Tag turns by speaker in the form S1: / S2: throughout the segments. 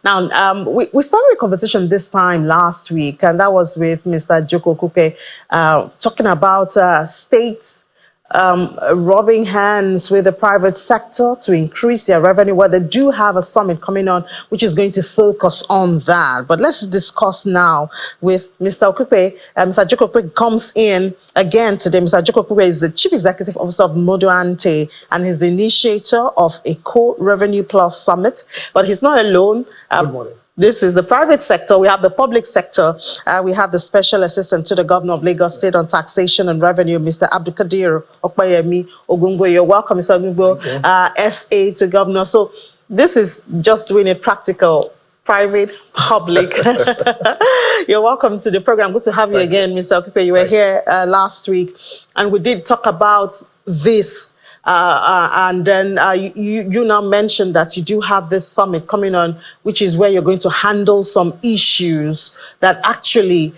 S1: Now, we started a conversation this time last week, and that was with Mr. Joko Kupe, talking about states rubbing hands with the private sector to increase their revenue. Well, they do have a summit coming on, which is going to focus on that. But let's discuss now with Mr. Okupe. Mr. Joko Okupe comes in again today. Mr. Joko Okupe is the Chief Executive Officer of Modoante and is the initiator of a Co-Revenue Plus Summit. But he's not alone.
S2: Good morning.
S1: This is the private sector. We have the public sector. We have the Special Assistant to the Governor of Lagos State on Taxation and Revenue, Mr. Abdulkadir Okpayemi Ogungo. You're welcome, Mr. Ogungo, SA to Governor. So this is just doing it practical, private, public. You're welcome to the program. Good to have you again, Mr. Okupe. You were here last week, and we did talk about this. And then you now mentioned that you do have this summit coming on, which is where you're going to handle some issues that actually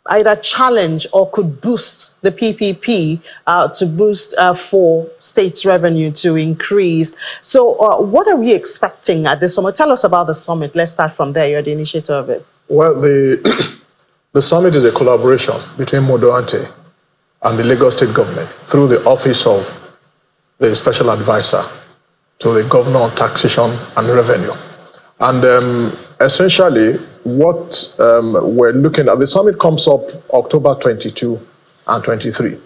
S1: either challenge or could boost the PPP to boost for states' revenue to increase. So what are we expecting at this summit? Tell us about the summit. Let's start from there. You're the initiator of it.
S2: Well, the summit is a collaboration between Modoante and the Lagos State government through the Office of the Special Advisor to the Governor on Taxation and Revenue. And essentially, what we're looking at, the summit comes up October 22 and 23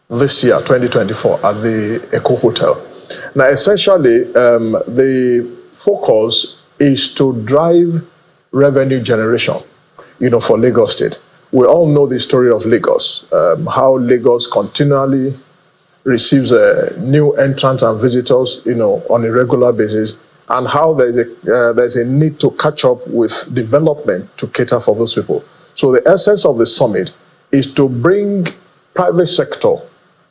S2: this year, 2024, at the Eco Hotel. Now, essentially, the focus is to drive revenue generation, for Lagos State. We all know the story of Lagos, how Lagos continually receives new entrants and visitors, on a regular basis, and how there's a need to catch up with development to cater for those people. So the essence of the summit is to bring private sector.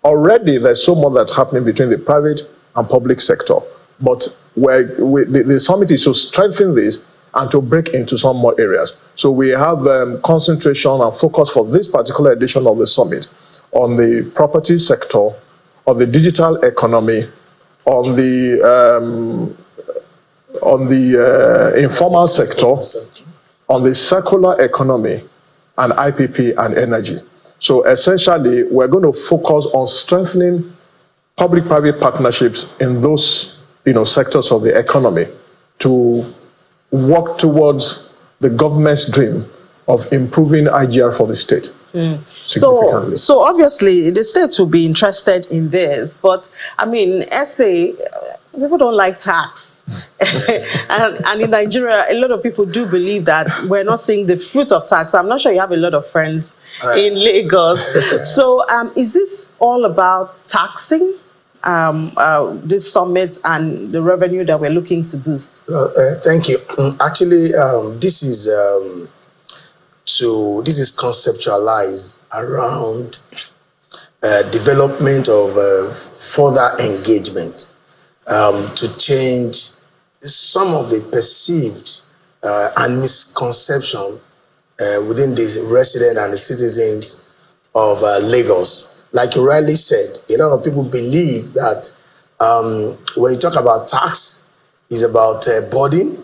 S2: Already there's so much that's happening between the private and public sector, but the summit is to strengthen this and to break into some more areas. So we have concentration and focus for this particular edition of the summit on the property sector, on the digital economy, on the informal sector, on the circular economy, and IPP and energy. So essentially, we're going to focus on strengthening public-private partnerships in those sectors of the economy to work towards the government's dream of improving IGR for the state.
S1: So obviously the state will be interested in this, but I mean, SA, people don't like tax. and in Nigeria, a lot of people do believe that we're not seeing the fruit of tax. I'm not sure you have a lot of friends in Lagos. So is this all about taxing this summit and the revenue that we're looking to boost?
S3: Thank you. Actually, this is conceptualized around development of further engagement to change some of the perceived and misconception within the residents and the citizens of Lagos. Like you rightly said, a lot of people believe that when you talk about tax, it's about burden,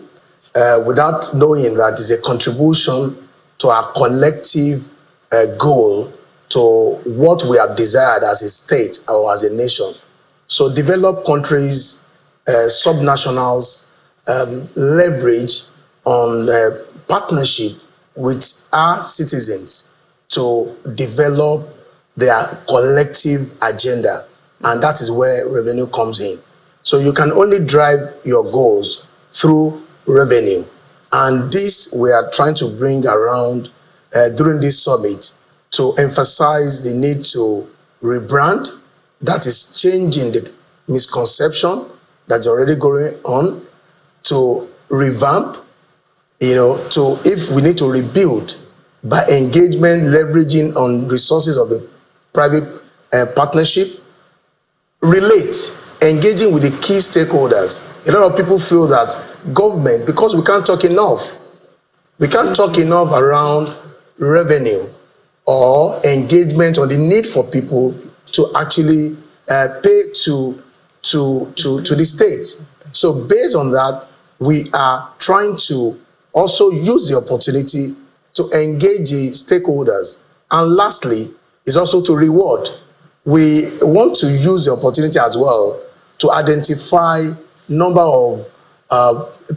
S3: without knowing that it's a contribution to our collective goal to what we have desired as a state or as a nation. So developed countries, subnationals, leverage on partnership with our citizens to develop their collective agenda. And that is where revenue comes in. So you can only drive your goals through revenue. And this we are trying to bring around during this summit to emphasize the need to rebrand, that is changing the misconception that's already going on, to revamp, to if we need to rebuild by engagement, leveraging on resources of the private partnership, relate, engaging with the key stakeholders. A lot of people feel that government, because we can't talk enough around revenue or engagement on the need for people to actually pay to the state. So based on that, we are trying to also use the opportunity to engage the stakeholders. And lastly, is also to reward. We want to use the opportunity as well to identify number of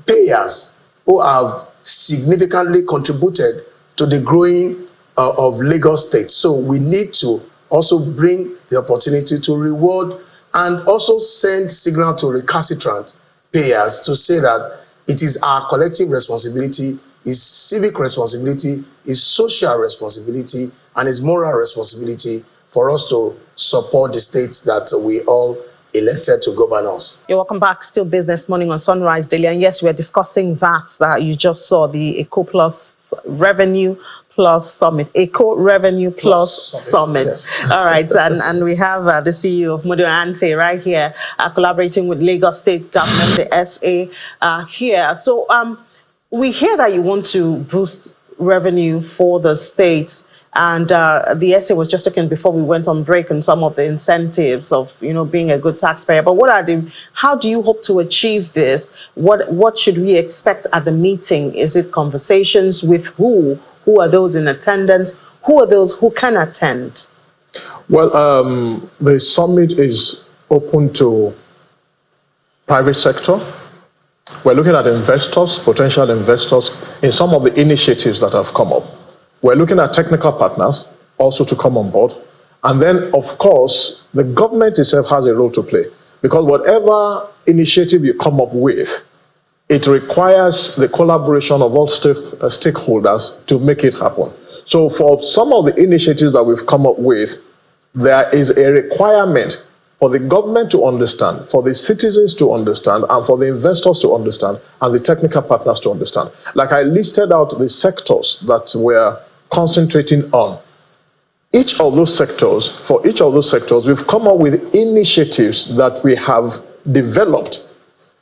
S3: payers who have significantly contributed to the growing of Lagos State. So we need to also bring the opportunity to reward and also send signal to recalcitrant payers to say that it is our collective responsibility, is civic responsibility, is social responsibility, and is moral responsibility for us to support the states that we all elected to govern us.
S1: You're welcome back. Still Business Morning on Sunrise Daily. And yes, we're discussing that you just saw, the Eco Plus Revenue Plus Summit. Eco Revenue Plus Summit.
S2: Yes.
S1: All right. And we have the CEO of Modo Ante right here, collaborating with Lagos State Government, the SA here. So we hear that you want to boost revenue for the states. And the essay was just looking before we went on break on some of the incentives of, being a good taxpayer. But how do you hope to achieve this? What should we expect at the meeting? Is it conversations with who? Who are those in attendance? Who are those who can attend?
S2: Well, the summit is open to private sector. We're looking at investors, potential investors, in some of the initiatives that have come up. We're looking at technical partners also to come on board. And then, of course, the government itself has a role to play. Because whatever initiative you come up with, it requires the collaboration of all stakeholders to make it happen. So for some of the initiatives that we've come up with, there is a requirement for the government to understand, for the citizens to understand, and for the investors to understand, and the technical partners to understand. Like I listed out the sectors that we're concentrating on. Each of those sectors, for each of those sectors, we've come up with initiatives that we have developed.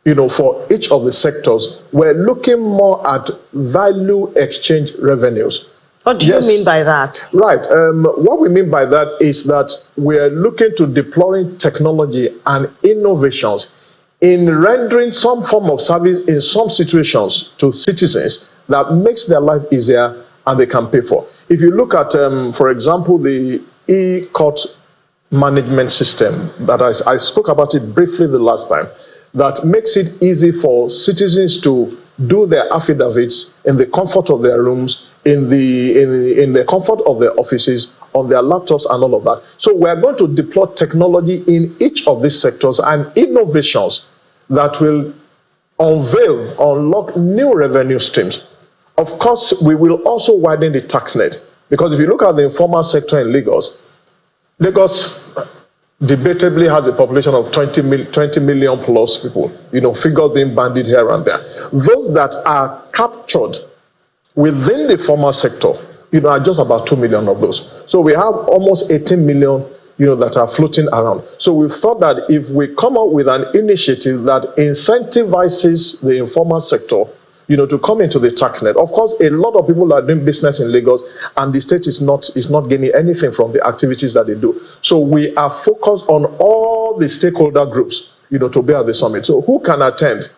S2: For each of the sectors, we're looking more at value exchange revenues.
S1: What do you mean by that?
S2: Right. What we mean by that is that we're looking to deploying technology and innovations in rendering some form of service in some situations to citizens that makes their life easier and they can pay for. If you look at, for example, the e-court management system that I spoke about it briefly the last time, that makes it easy for citizens to do their affidavits in the comfort of their rooms, in the comfort of their offices, on their laptops and all of that. So we're going to deploy technology in each of these sectors and innovations that will unlock new revenue streams. Of course, we will also widen the tax net, because if you look at the informal sector in Lagos, Lagos debatably has a population of 20 million plus people, figures being bandied here and there. Those that are captured within the formal sector, are just about 2 million of those. So we have almost 18 million, that are floating around. So we've thought that if we come up with an initiative that incentivizes the informal sector, to come into the tax net. Of course, a lot of people are doing business in Lagos, and the state is not gaining anything from the activities that they do. So we are focused on all the stakeholder groups, to be at the summit. So who can attend?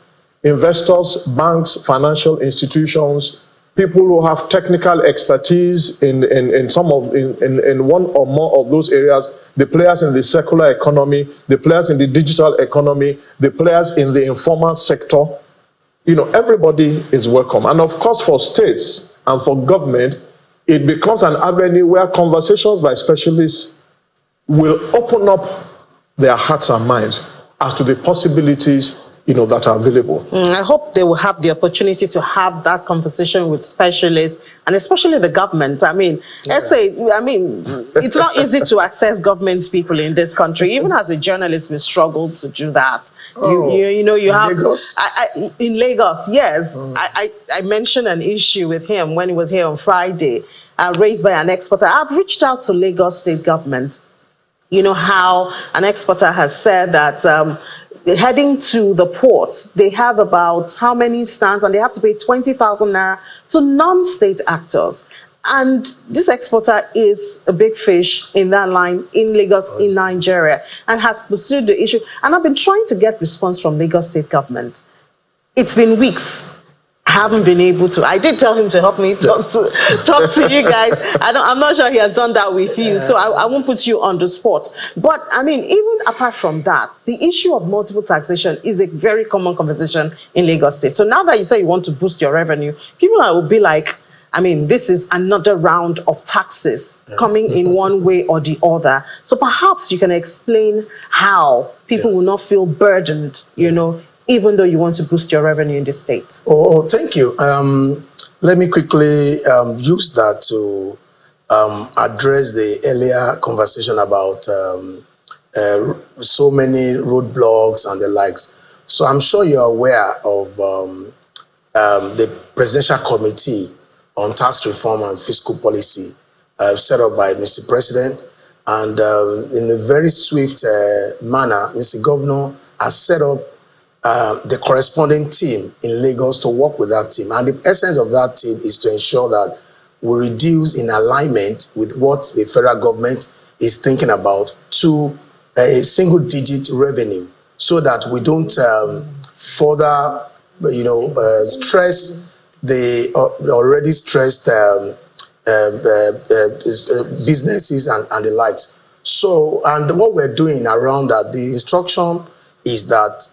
S2: Investors, banks, financial institutions, people who have technical expertise in one or more of those areas, the players in the circular economy, the players in the digital economy, the players in the informal sector. Everybody is welcome. And of course, for states and for government, it becomes an avenue where conversations by specialists will open up their hearts and minds as to the possibilities that are available.
S1: I hope they will have the opportunity to have that conversation with specialists, and especially the government. It's not easy to access government people in this country. Even as a journalist, we struggle to do that. You have
S3: Lagos?
S1: In Lagos, yes. I mentioned an issue with him when he was here on Friday, raised by an exporter. I've reached out to Lagos State government. How an exporter has said that heading to the port, they have about how many stands, and they have to pay 20,000 naira to non-state actors. And this exporter is a big fish in that line in Lagos, in Nigeria, and has pursued the issue. And I've been trying to get response from Lagos State government. it's been weeks. I haven't been able to. I did tell him to help me talk to you guys. I'm not sure he has done that with you, so I won't put you on the spot. But I mean, even apart from that, the issue of multiple taxation is a very common conversation in Lagos State. So now that you say you want to boost your revenue, people will be like, I mean, this is another round of taxes coming in one way or the other. So perhaps you can explain how people will not feel burdened, you know, even though you want to boost your revenue in the state.
S3: Oh, thank you. Let me quickly use that to address the earlier conversation about so many roadblocks and the likes. So I'm sure you're aware of the Presidential Committee on Tax Reform and Fiscal Policy set up by Mr. President. And in a very swift manner, Mr. Governor has set up the corresponding team in Lagos to work with that team. And the essence of that team is to ensure that we reduce in alignment with what the federal government is thinking about to a single-digit revenue, so that we don't further, stress the already stressed businesses and the likes. So, and what we're doing around that, the instruction is that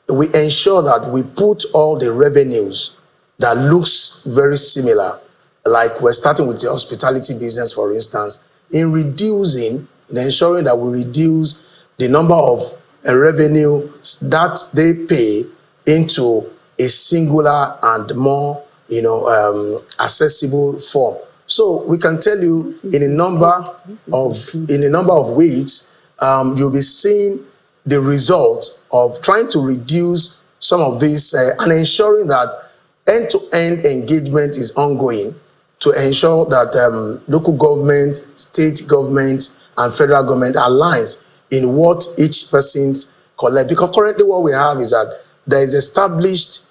S3: we ensure that we put all the revenues that looks very similar, like we're starting with the hospitality business, for instance, in ensuring that we reduce the number of revenue that they pay into a singular and more, accessible form. So we can tell you in a number of weeks, you'll be seeing the result of trying to reduce some of these and ensuring that end-to-end engagement is ongoing to ensure that local government, state government, and federal government aligns in what each person's collect. Because currently what we have is that there is established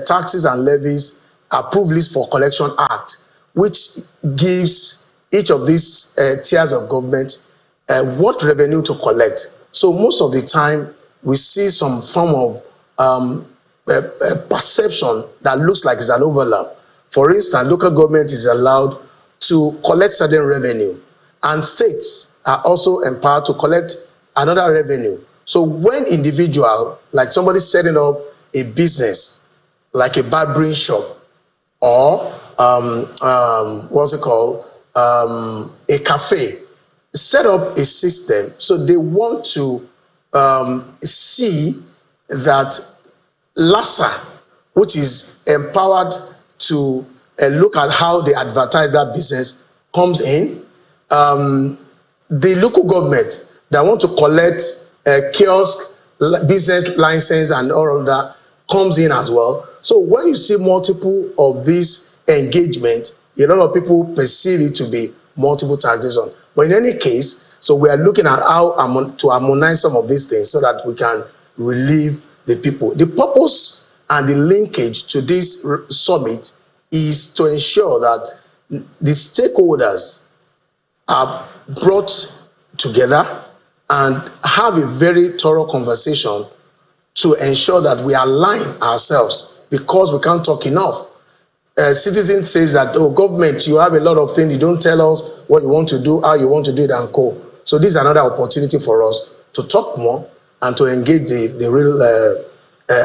S3: taxes and levies approved list for collection act, which gives each of these tiers of government what revenue to collect. So most of the time we see some form of perception that looks like it's an overlap. For instance, local government is allowed to collect certain revenue, and states are also empowered to collect another revenue. So when individual, like somebody setting up a business, like a barbering shop, or a cafe, set up a system, so they want to see that LASA, which is empowered to look at how they advertise that business, comes in. The local government that want to collect kiosk business license and all of that comes in as well. So when you see multiple of these engagement, a lot of people perceive it to be multiple taxation. But in any case, so we are looking at how to harmonize some of these things so that we can relieve the people. The purpose and the linkage to this summit is to ensure that the stakeholders are brought together and have a very thorough conversation to ensure that we align ourselves, because we can't talk enough. Citizen says that, oh, government, you have a lot of things, you don't tell us what you want to do, how you want to do it, and co. So this is another opportunity for us to talk more and to engage the real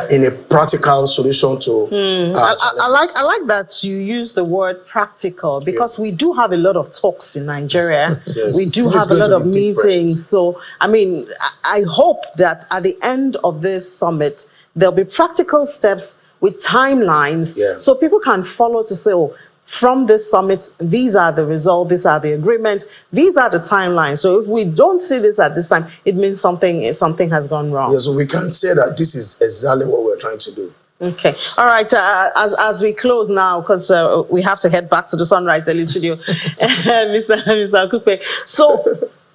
S3: in a practical solution to
S1: I like that you use the word practical, because we do have a lot of talks in Nigeria.
S3: Yes.
S1: We do
S3: This
S1: have a
S3: is going
S1: lot
S3: to
S1: of
S3: be different.
S1: meetings. So I mean, I hope that at the end of this summit there'll be practical steps with timelines, so people can follow to say, oh, from this summit, these are the results, these are the agreements, these are the timelines. So if we don't see this at this time, it means something has gone wrong.
S3: Yeah, so we can say that this is exactly what we're trying to do.
S1: Okay. All right. As we close now, because we have to head back to the Sunrise Daily Studio, Mr. Akupe. So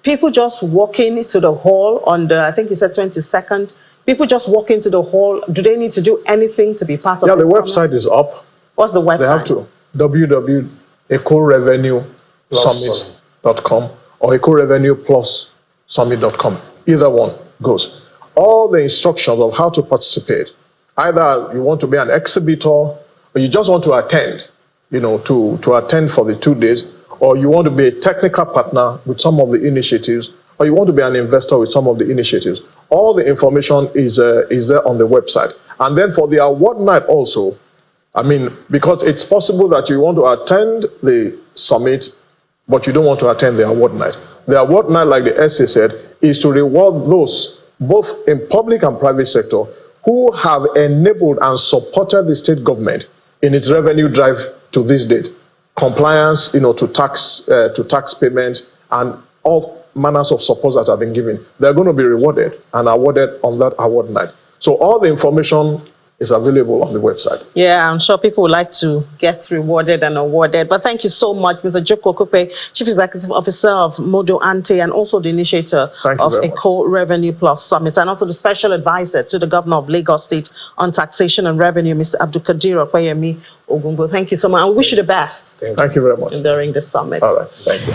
S1: people just walk into the hall on the, I think you said 22nd. People just walk into the hall. Do they need to do anything to be part of
S2: the
S1: summit?
S2: website is up.
S1: What's the website?
S2: They have to www.ecorevenuesummit.com or ecorevenueplussummit.com. Either one goes. All the instructions of how to participate Either you want to be an exhibitor, or you just want to attend, to attend for the 2 days, or you want to be a technical partner with some of the initiatives, or you want to be an investor with some of the initiatives. All the information is there on the website. And then for the award night also, because it's possible that you want to attend the summit, but you don't want to attend the award night. The award night, like the essay said, is to reward those, both in public and private sector, who have enabled and supported the state government in its revenue drive to this date. Compliance, to tax payment, and all manners of support that have been given. They're going to be rewarded and awarded on that award night. So all the information is available on the website.
S1: Yeah, I'm sure people would like to get rewarded and awarded. But thank you so much, Mr. Joko Okupe, Chief Executive Officer of Modo Ante, and also the initiator of Eco Revenue Plus Summit, and also the Special Advisor to the Governor of Lagos State on Taxation and Revenue, Mr. Abdulkadir Okoyemi Ogungo. Thank you so much. I wish you the best.
S2: Thank you very much.
S1: During the summit.
S2: All right. Thank you.